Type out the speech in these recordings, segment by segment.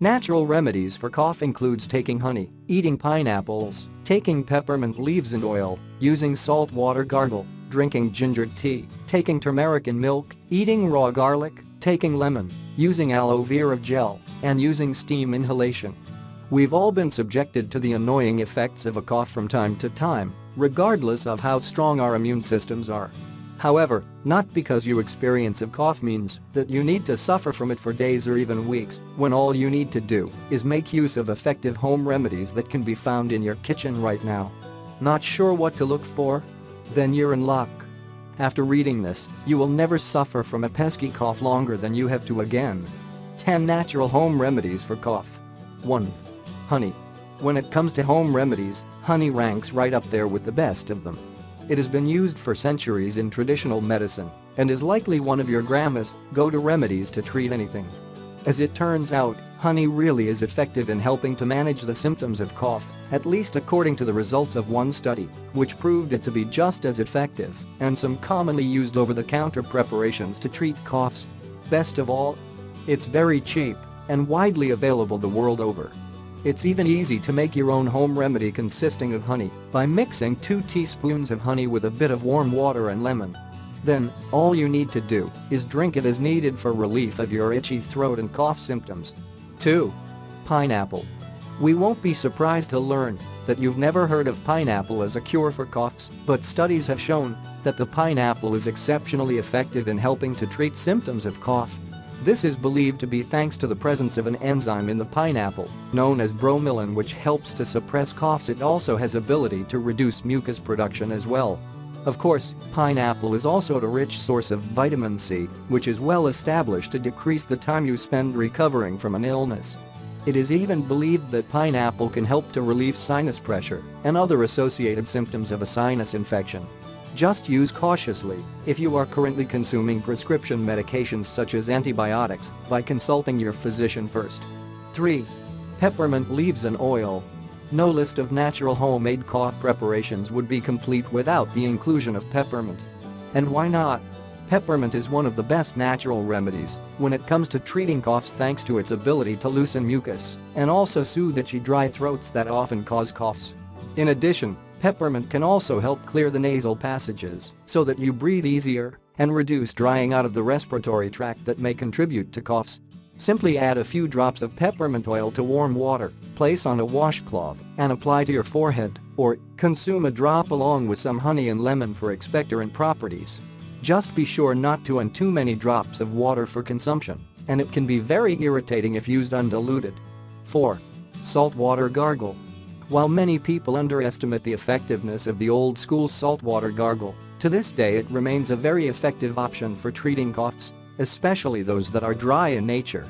Natural remedies for cough includes taking honey, eating pineapples, taking peppermint leaves and oil, using salt water gargle, drinking ginger tea, taking turmeric in milk, eating raw garlic, taking lemon, using aloe vera gel, and using steam inhalation. We've all been subjected to the annoying effects of a cough from time to time, regardless of how strong our immune systems are. However, not because you experience a cough means that you need to suffer from it for days or even weeks, when all you need to do is make use of effective home remedies that can be found in your kitchen right now. Not sure what to look for? Then you're in luck. After reading this, you will never suffer from a pesky cough longer than you have to again. 10 natural home remedies for cough. 1. Honey. When it comes to home remedies, honey ranks right up there with the best of them. It has been used for centuries in traditional medicine and is likely one of your grandma's go-to remedies to treat anything. As it turns out, honey really is effective in helping to manage the symptoms of cough, at least according to the results of one study, which proved it to be just as effective and some commonly used over-the-counter preparations to treat coughs. Best of all, it's very cheap and widely available the world over. It's even easy to make your own home remedy consisting of honey by mixing 2 teaspoons of honey with a bit of warm water and lemon. Then, all you need to do is drink it as needed for relief of your itchy throat and cough symptoms. 2. Pineapple. We won't be surprised to learn that you've never heard of pineapple as a cure for coughs, but studies have shown that the pineapple is exceptionally effective in helping to treat symptoms of cough. This is believed to be thanks to the presence of an enzyme in the pineapple, known as bromelain, which helps to suppress coughs. It also has ability to reduce mucus production as well. Of course, pineapple is also a rich source of vitamin C, which is well established to decrease the time you spend recovering from an illness. It is even believed that pineapple can help to relieve sinus pressure and other associated symptoms of a sinus infection. Just use cautiously if you are currently consuming prescription medications such as antibiotics by consulting your physician first. 3. Peppermint leaves and oil. No list of natural homemade cough preparations would be complete without the inclusion of peppermint. And why not? Peppermint is one of the best natural remedies when it comes to treating coughs thanks to its ability to loosen mucus and also soothe itchy dry throats that often cause coughs. In addition, peppermint can also help clear the nasal passages so that you breathe easier and reduce drying out of the respiratory tract that may contribute to coughs. Simply add a few drops of peppermint oil to warm water, place on a washcloth, and apply to your forehead, or consume a drop along with some honey and lemon for expectorant properties. Just be sure not to add too many drops of water for consumption, and it can be very irritating if used undiluted. 4. Salt water gargle. While many people underestimate the effectiveness of the old-school saltwater gargle, to this day it remains a very effective option for treating coughs, especially those that are dry in nature.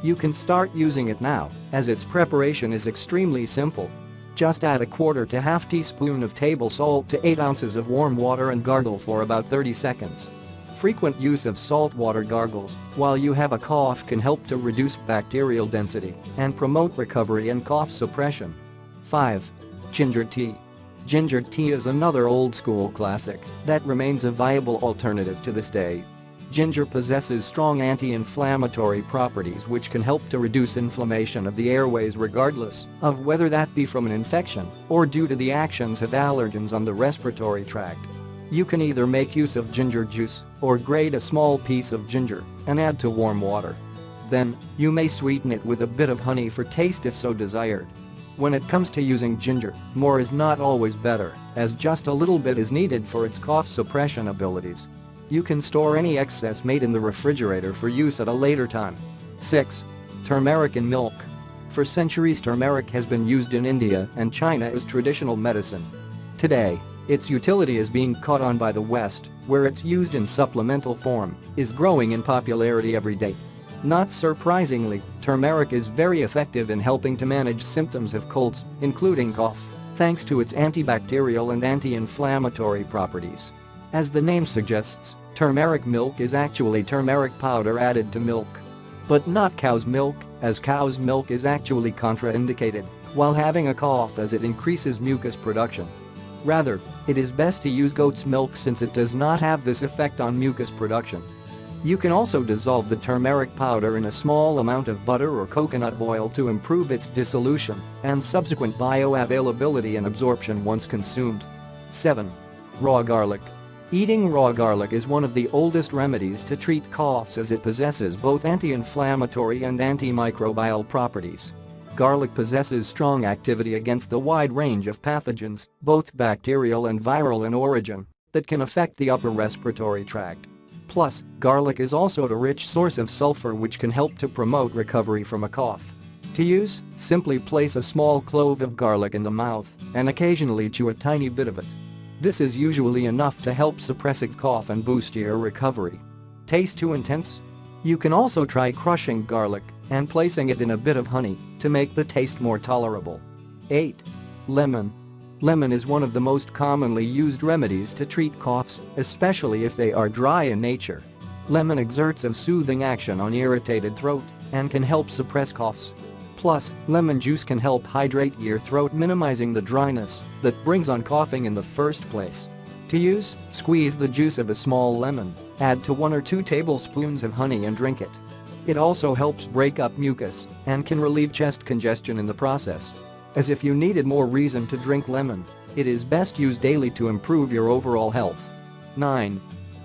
You can start using it now, as its preparation is extremely simple. Just add a quarter to half teaspoon of table salt to 8 ounces of warm water and gargle for about 30 seconds. Frequent use of saltwater gargles while you have a cough can help to reduce bacterial density and promote recovery and cough suppression. 5. Ginger tea. Ginger tea is another old-school classic that remains a viable alternative to this day. Ginger possesses strong anti-inflammatory properties which can help to reduce inflammation of the airways regardless of whether that be from an infection or due to the actions of allergens on the respiratory tract. You can either make use of ginger juice or grate a small piece of ginger and add to warm water. Then, you may sweeten it with a bit of honey for taste if so desired. When it comes to using ginger, more is not always better, as just a little bit is needed for its cough suppression abilities. You can store any excess made in the refrigerator for use at a later time. 6. Turmeric in milk. For centuries, turmeric has been used in India and China as traditional medicine. Today, its utility is being caught on by the West, where it's used in supplemental form, is growing in popularity every day. Not surprisingly, turmeric is very effective in helping to manage symptoms of colds, including cough, thanks to its antibacterial and anti-inflammatory properties. As the name suggests, turmeric milk is actually turmeric powder added to milk. But not cow's milk, as cow's milk is actually contraindicated while having a cough as it increases mucus production. Rather, it is best to use goat's milk since it does not have this effect on mucus production. You can also dissolve the turmeric powder in a small amount of butter or coconut oil to improve its dissolution and subsequent bioavailability and absorption once consumed. 7. Raw garlic. Eating raw garlic is one of the oldest remedies to treat coughs as it possesses both anti-inflammatory and antimicrobial properties. Garlic possesses strong activity against the wide range of pathogens, both bacterial and viral in origin, that can affect the upper respiratory tract. Plus, garlic is also a rich source of sulfur which can help to promote recovery from a cough. To use, simply place a small clove of garlic in the mouth and occasionally chew a tiny bit of it. This is usually enough to help suppress a cough and boost your recovery. Taste too intense? You can also try crushing garlic and placing it in a bit of honey to make the taste more tolerable. 8. Lemon. Lemon is one of the most commonly used remedies to treat coughs, especially if they are dry in nature. Lemon exerts a soothing action on irritated throat and can help suppress coughs. Plus, lemon juice can help hydrate your throat, minimizing the dryness that brings on coughing in the first place. To use, squeeze the juice of a small lemon, add to 1 or 2 tablespoons of honey and drink it. It also helps break up mucus and can relieve chest congestion in the process. As if you needed more reason to drink lemon, it is best used daily to improve your overall health. 9.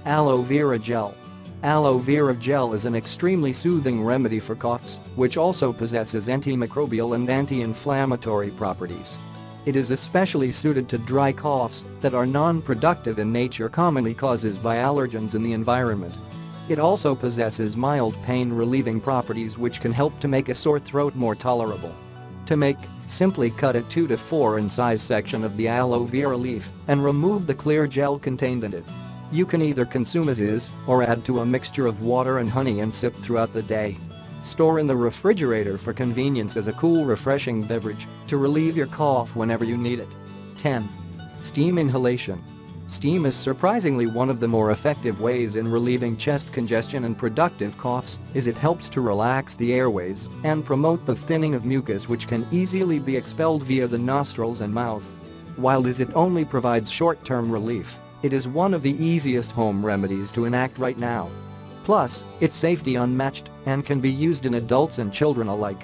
Aloe vera gel. Aloe vera gel is an extremely soothing remedy for coughs, which also possesses antimicrobial and anti-inflammatory properties. It is especially suited to dry coughs that are non-productive in nature, commonly caused by allergens in the environment. It also possesses mild pain-relieving properties which can help to make a sore throat more tolerable. To make, simply cut a 2 to 4 in size section of the aloe vera leaf and remove the clear gel contained in it. You can either consume as is or add to a mixture of water and honey and sip throughout the day. Store in the refrigerator for convenience as a cool, refreshing beverage to relieve your cough whenever you need it. 10. Steam inhalation. Steam is surprisingly one of the more effective ways in relieving chest congestion and productive coughs, as it helps to relax the airways and promote the thinning of mucus which can easily be expelled via the nostrils and mouth. While it only provides short-term relief, it is one of the easiest home remedies to enact right now. Plus, its safety unmatched and can be used in adults and children alike.